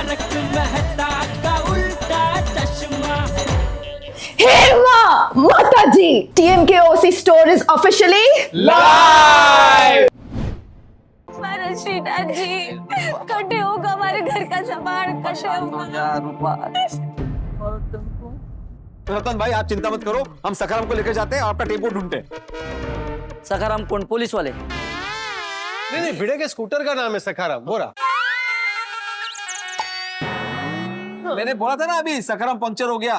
तारक मेहता का उल्टा चश्मा। हेमा माता ji, TMKOC store is officially live. Shrinath ji, कटे होगा हमारे घर का सामान, कटे होगा। रतन भाई, आप चिंता मत करो, हम सखाराम को लेकर जाते हैं, आपका टेम्पो ढूंढते हैं। सखाराम कौन? पुलिस वाले? नहीं, भिड़े के स्कूटर का नाम है सखाराम, बोरा। मैंने बोला था ना अभी, सखाराम पंक्चर हो गया।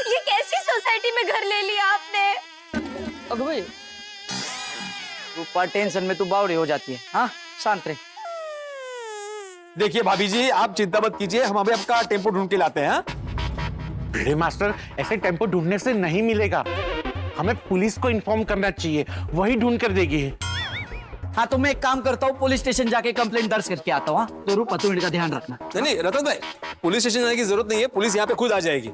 ये कैसी सोसाइटी में घर ले लिया आपने? अगं भाई, रूपा टेंशन में तू बावड़ी हो जाती है। हाँ, शांत रहे। देखिए भाभी जी, आप चिंता मत कीजिए, हम अभी आपका टेम्पो ढूंढ के लाते हैं। भिड़े मास्टर, ऐसे टेम्पो ढूंढने से नहीं मिलेगा, हमें पुलिस को इन्फॉर्म करना चाहिए, वही ढूंढ कर देगी। हाँ, तो मैं एक काम करता हूँ, पुलिस स्टेशन जाके कंप्लेंट दर्ज करके आता हूँ। तो रूपा, तू इनका ध्यान रखना। नहीं रतन भाई, पुलिस स्टेशन जाने की जरूरत नहीं है, पुलिस यहाँ पे खुद आ जाएगी।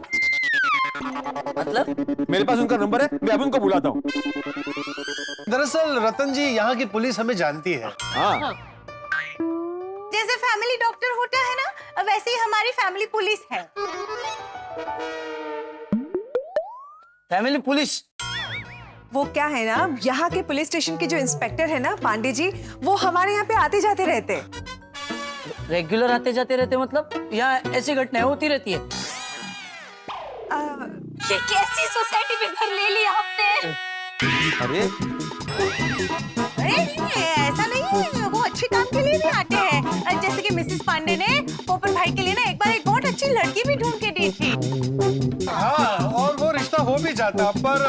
मतलब? मेरे पास उनका नंबर है, मैं अभी उनको बुलाता हूँ। दरअसल रतन जी, यहाँ की पुलिस हमें जानती है। हाँ, जैसे फैमिली डॉक्टर होता है ना, वैसे ही हमारी फैमिली पुलिस है। Family police? वो क्या है ना, यहाँ के पुलिस स्टेशन के जो इंस्पेक्टर है ना पांडे जी, वो हमारे यहाँ पे आते जाते रहते। रेगुलर आते जाते रहते मतलब? यहाँ ऐसी घटनाएं होती रहती है? ये कैसी सोसाइटी में घर ले लिया आपने? अरे नहीं, ऐसा नहीं है, वो अच्छे काम के लिए भी आते हैं। जैसे कि मिसेस पांडे ने पोपट भाई के लिए ना एक बार एक बहुत अच्छी लड़की भी ढूंढ के दी थी। हाँ, और वो रिश्ता हो भी जाता, पर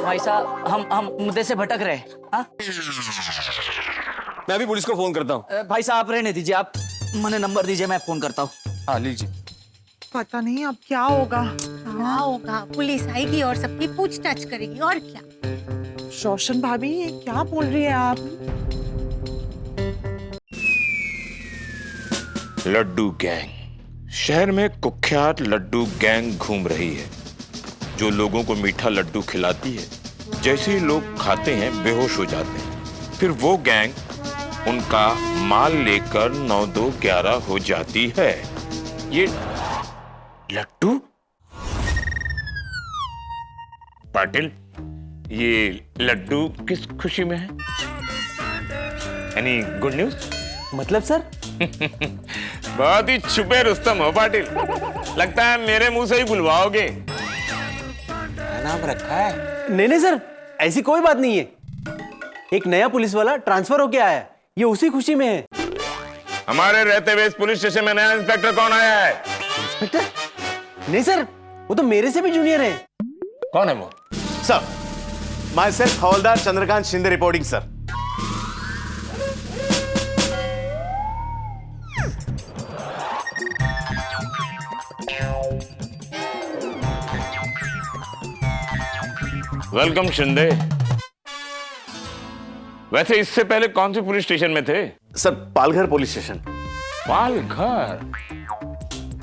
भाई साहब, हम मुद्दे से भटक रहे हैं। हाँ? मैं अभी पुलिस को फोन करता हूँ। भाई साहब, आप रहने दीजिए, आप मुझे नंबर दीजिए, मैं फोन करता हूँ। हाँ लीजिए। पता नहीं अब क्या होगा। क्या होगा? पुलिस आएगी और सबकी पूछताछ करेगी, और क्या। रोशन भाभी, ये क्या बोल रही है आप? लड्डू गैंग। शहर में कुख्यात लड्डू गैंग घूम रही है, जो लोगों को मीठा लड्डू खिलाती है। जैसे ही लोग खाते हैं बेहोश हो जाते हैं, फिर वो गैंग उनका माल लेकर 9-2-11 हो जाती है। ये लड्डू? पाटिल, ये लड्डू किस खुशी में है? Any good news? मतलब सर? बहुत ही छुपे रुस्तम हो पाटिल, लगता है मेरे मुंह से ही बुलवाओगे। नाम रखा है? नहीं सर, ऐसी कोई बात नहीं है। एक नया पुलिस वाला ट्रांसफर होके आया है, ये उसी खुशी में है। हमारे रहते हुए इस पुलिस स्टेशन में नया इंस्पेक्टर कौन आया है? इंस्पेक्टर? नहीं सर, वो तो मेरे से भी जूनियर है। कौन है वो? Sir, my self havildar Chandrakant Shinde reporting sir. Welcome Shinde. वैसे इससे पहले कौन सी पुलिस स्टेशन में थे? Sir, Palghar police station. Palghar?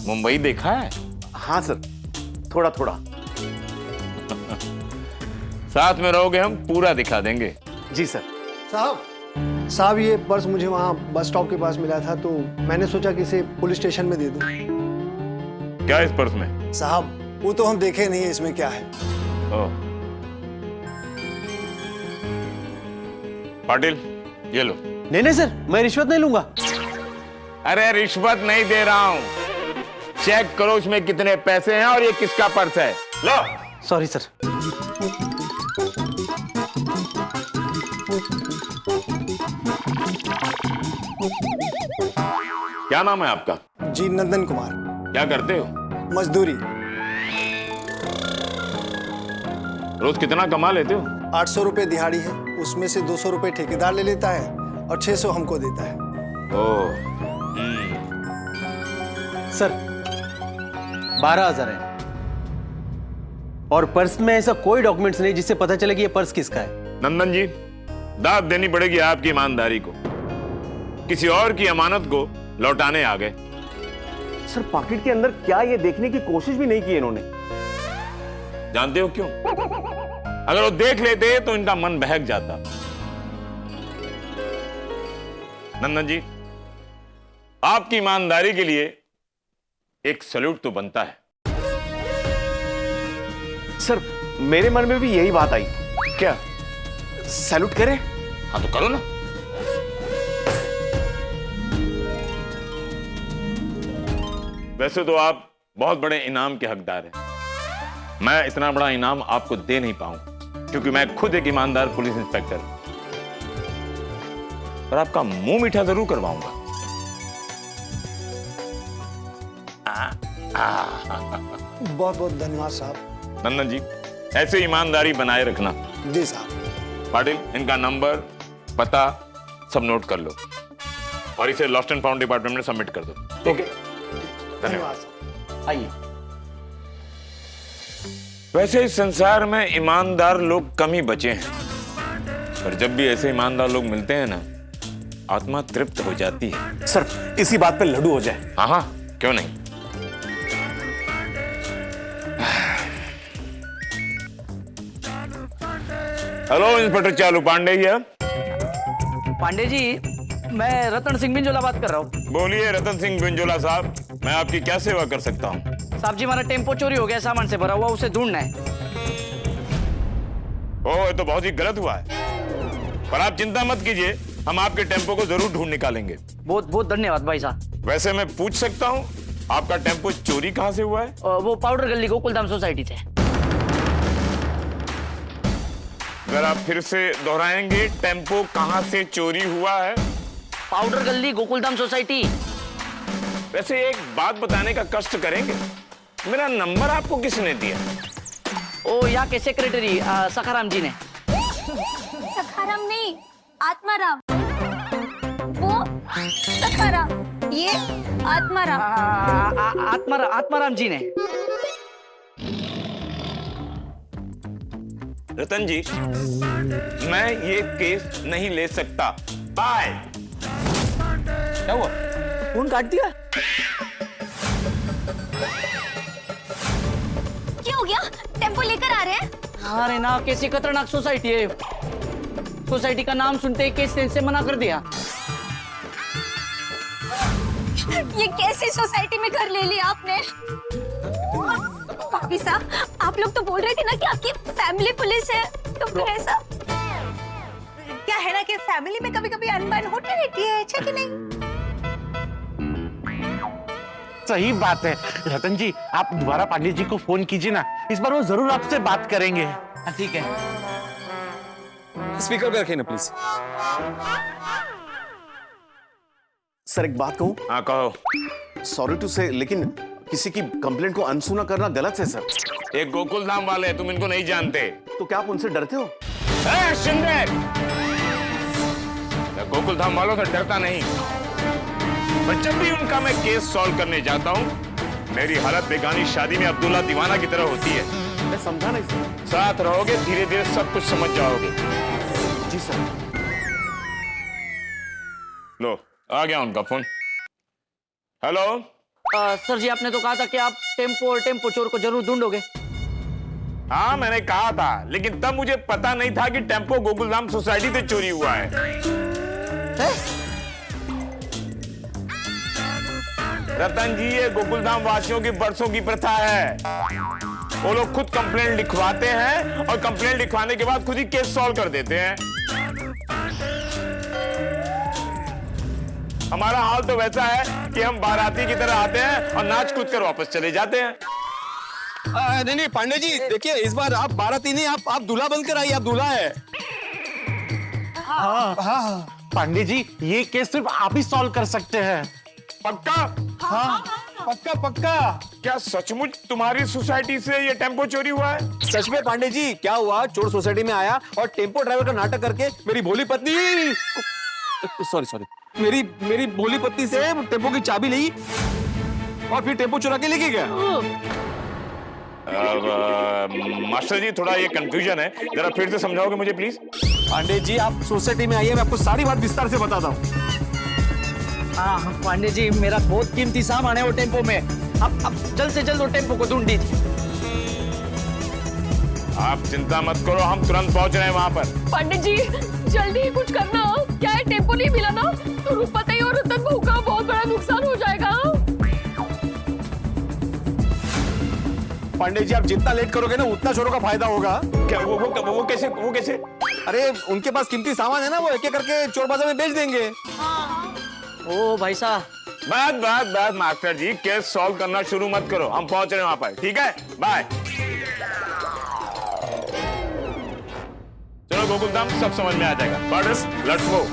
Mumbai देखा है? हाँ सर, थोड़ा थोड़ा। साथ में रहोगे, हम पूरा दिखा देंगे। जी सर। साहब, ये पर्स मुझे वहाँ बस स्टॉप के पास मिला था, तो मैंने सोचा कि इसे पुलिस स्टेशन में दे दूं। क्या इस पर्स में? साहब, वो तो हम देखे नहीं है इसमें क्या है। ओह। पाटिल, ये लो। नहीं सर, मैं रिश्वत नहीं लूंगा। अरे रिश्वत नहीं दे रहा हूं, चेक करो उसमें कितने पैसे हैं और ये किसका पर्स है। लो। Sorry sir. क्या नाम है आपका? जी, नंदन कुमार। क्या करते हो? मजदूरी। रोज कितना कमा लेते हो? 800 रुपए दिहाड़ी है, उसमें से 200 रुपए ठेकेदार ले लेता है और 600 हमको देता है। ओह। सर, 12,000 है, और पर्स में ऐसा कोई डॉक्यूमेंट्स नहीं जिससे पता चले कि ये पर्स किसका है। नंदन जी, दाद देनी पड़ेगी आपकी ईमानदारी को। किसी और की अमानत को लौटाने आ गए। सर, पॉकेट के अंदर क्या ये देखने की कोशिश भी नहीं की इन्होंने। जानते हो क्यों? अगर वो देख लेते तो इनका मन बहक जाता। नंदन जी, आपकी ईमानदारी के लिए एक सैल्यूट तो बनता है। सर मेरे मन में भी यही बात आई। क्या? सैल्यूट करें? हाँ तो करो ना। वैसे तो आप बहुत बड़े इनाम के हकदार हैं। मैं इतना बड़ा इनाम आपको दे नहीं पाऊंगा क्योंकि मैं खुद एक ईमानदार पुलिस इंस्पेक्टर हूं। पर आपका मुंह मीठा जरूर करवाऊंगा। बहुत बहुत धन्यवाद साहब। नंदन जी, ऐसे ईमानदारी बनाए रखना। जी साहब। पाटिल, इनका नंबर, पता सब नोट कर लो और इसे लॉस्ट एंड फाउंड डिपार्टमेंट में सबमिट कर दो। ओके, धन्यवाद। साहब। आइए। वैसे इस संसार में ईमानदार लोग कम ही बचे हैं, पर जब भी ऐसे ईमानदार लोग मिलते हैं ना, आत्मा तृप्त हो जाती है। सर इसी बात पे लड्डू हो जाए। हाँ हाँ, क्यों नहीं। हेलो, इंस्पेक्टर चालू पांडे हियर। पांडे जी, मैं रतन सिंह बिंजोला बात कर रहा हूँ। बोलिए रतन सिंह बिंजोला साहब, मैं आपकी क्या सेवा कर सकता हूँ? साहब जी, हमारा टेम्पो चोरी हो गया, सामान से भरा हुआ, उसे ढूंढना है। ओह, ये तो बहुत ही गलत हुआ है, पर आप चिंता मत कीजिए, हम आपके टेम्पो को जरूर ढूंढ निकालेंगे। बहुत बहुत धन्यवाद भाई साहब। वैसे मैं पूछ सकता हूँ आपका टेम्पो चोरी कहाँ से हुआ है? वो पाउडर गली गोकुलधाम सोसाइटी से। अगर आप फिर से दोहराएंगे, टेम्पो कहाँ से चोरी हुआ है? पाउडर गली गोकुलधाम सोसाइटी। वैसे एक बात बताने का कष्ट करेंगे, मेरा नंबर आपको किसने दिया? ओ, यहाँ के सेक्रेटरी सखाराम जी ने। सखाराम नहीं, आत्माराम। वो सखाराम, ये आत्माराम। आत्माराम जी ने। रतन जी, मैं ये केस नहीं ले सकता। बाय। क्या हुआ? फोन काट दिया। क्या हो गया? टेम्पो लेकर आ रहे हैं? अरे ना, कैसी खतरनाक सोसाइटी है। सोसाइटी का नाम सुनते ही केस से मना कर दिया। ये कैसी सोसाइटी में घर ले लिया आपने? भाभी साहब, आप लोग तो बोल रहे थे ना कि आपकी फैमिली पुलिस है, तो फिर ऐसा क्या है ना कि फैमिली में कभी कभी अनबन होती रहती है, अच्छा कि नहीं? सही बात है रतन जी, आप दोबारा पांडे जी को फोन कीजिए ना, इस बार वो जरूर आपसे बात करेंगे। ठीक है। स्पीकर पे रखिए ना प्लीज। सर एक बात कहूं? हाँ कहो। सॉरी टू से, लेकिन किसी की कंप्लेंट को अनसुना करना गलत है सर। एक गोकुल धाम वाले, तुम इनको नहीं जानते। तो क्या आप उनसे डरते हो? शिंदे, मैं गोकुल धाम वालों से डरता नहीं, पर जब भी उनका मैं केस सॉल्व करने जाता हूँ, मेरी हालत बेगानी शादी में अब्दुल्ला दीवाना की तरह होती है। मैं समझा नहीं सर। साथ रहोगे, धीरे धीरे सब कुछ समझ जाओगे। जी सर। लो, आ गया उनका फोन। हेलो। सर जी, आपने तो कहा था कि आप टेम्पो और टेम्पो चोर को जरूर ढूंढोगे। हाँ, मैंने कहा था, लेकिन तब मुझे पता नहीं था कि टेम्पो गोकुलधाम सोसाइटी से चोरी हुआ है। रतन जी, ये गोकुलधाम वासियों की बरसों की प्रथा है। वो लोग खुद कंप्लेंट लिखवाते हैं और कंप्लेंट लिखवाने के बाद खुद ही केस सॉल्व कर देते हैं। हमारा हाल तो वैसा है कि हम बाराती की तरह आते हैं और नाच कूद कर वापस चले जाते हैं। नहीं नहीं पांडे जी, देखिए इस बार आप बाराती नहीं, आप दूल्हा बनकर आइए, आप दूल्हा है। हाँ पांडे जी, ये केस सिर्फ आप ही सॉल्व कर सकते हैं। पक्का? हाँ पक्का पक्का। क्या सचमुच तुम्हारी सोसाइटी से ये टेम्पो चोरी हुआ है? सच में पांडे जी, क्या हुआ, चोर सोसाइटी में आया और टेम्पो ड्राइवर का नाटक करके मेरी भोली पत्नी, सॉरी मेरी भोली पत्नी से टेम्पो की चाबी ली और फिर टेम्पो चुरा के लेके गया। मास्टर जी, थोड़ा ये कंफ्यूजन है, जरा फिर से समझाओगे मुझे प्लीज? पांडे जी, आप सोसाइटी में आइए, मैं आपको सारी बात विस्तार से बताता हूँ। हाँ पांडे जी, मेरा बहुत कीमती सामान है वो टेम्पो में। अब जल्द से जल्द वो टेम्पो को ढूंढ दीजिए। आप चिंता मत करो, हम तुरंत पहुंच रहे हैं वहां पर। पंडित जी, जल्दी कुछ करना। क्या है टेम्पो नहीं मिला ना तो रूपपति और रतन बहू का बहुत बड़ा नुकसान हो जाएगा। पांडे जी आप जितना लेट करोगे ना उतना चोरों का फायदा होगा। क्या वो कैसे? अरे उनके पास कीमती सामान है ना, वो एक एक करके चोर बाजार में बेच देंगे। ओ भाई साहब, बस मास्टर जी, केस सॉल्व करना शुरू मत करो, हम पहुंच रहे हैं वहां पर, ठीक है? बाय। चलो गोकुलधाम, सब समझ में आ जाएगा। Let's go.